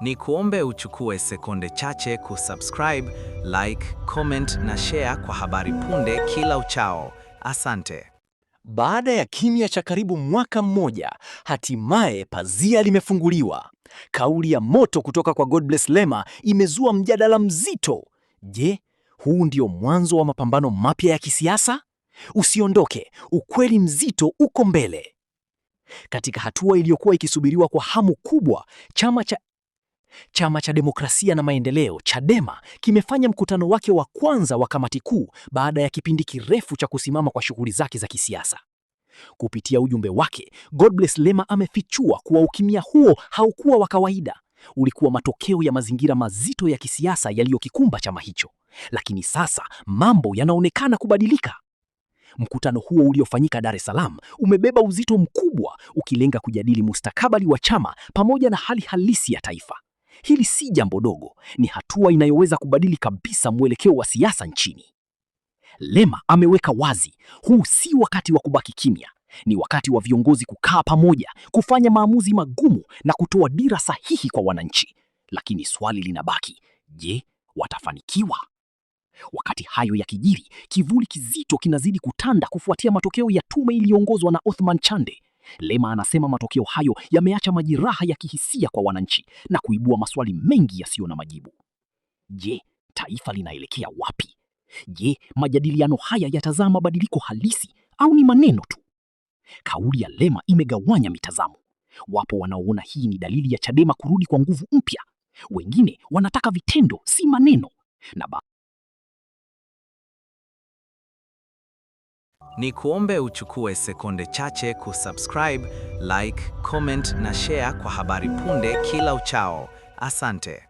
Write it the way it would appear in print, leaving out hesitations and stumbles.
Ni kuombe uchukue sekunde chache kusubscribe, like, comment na share kwa habari punde kila uchao. Asante. Baada ya kimya cha karibu mwaka mmoja, hatimaye pazia limefunguliwa. Kauli ya moto kutoka kwa Godbless Lema imezua mjadala mzito. Je, huu ndio mwanzo wa mapambano mapya ya kisiasa? Usiondoke, ukweli mzito uko mbele. Katika hatua iliyokuwa ikisubiriwa kwa hamu kubwa, Chama cha Demokrasia na Maendeleo, Chadema, kimefanya mkutano wake wa kwanza wa kamati kuu baada ya kipindi kirefu cha kusimama kwa shughuli zake za kisiasa. Kupitia ujumbe wake, Godbless Lema amefichua kuwa ukimya huo haukuwa wa kawaida. Ulikuwa matokeo ya mazingira mazito ya kisiasa yaliyokikumba chama hicho. Lakini sasa mambo yanaonekana kubadilika. Mkutano huo uliofanyika Dar es Salaam umebeba uzito mkubwa, ukilenga kujadili mustakabali wa chama pamoja na hali halisi ya taifa. Hili si jambo dogo, ni hatua inayoweza kubadili kabisa mwelekeo wa siasa nchini. Lema ameweka wazi, huu si wakati wa kubaki kimya. Ni wakati wa viongozi kukaa pamoja, kufanya maamuzi magumu na kutoa dira sahihi kwa wananchi. Lakini swali linabaki, je, watafanikiwa? Wakati hayo yakijiri, kivuli kizito kinazidi kutanda kufuatia matokeo ya tume iliyoongozwa na Othman Chande. Lema anasema matokeo hayo yameacha majeraha ya kihisia kwa wananchi na kuibua maswali mengi yasiyo na majibu. Je, taifa linaelekea wapi? Je, majadiliano haya yatazaa mabadiliko halisi au ni maneno tu? Kauli ya Lema imegawanya mitazamo. Wapo wanaoona hii ni dalili ya Chadema kurudi kwa nguvu mpya. Wengine wanataka vitendo, si maneno. Ni kuombe uchukue sekunde chache kusubscribe, like, comment na share kwa habari punde kila uchao. Asante.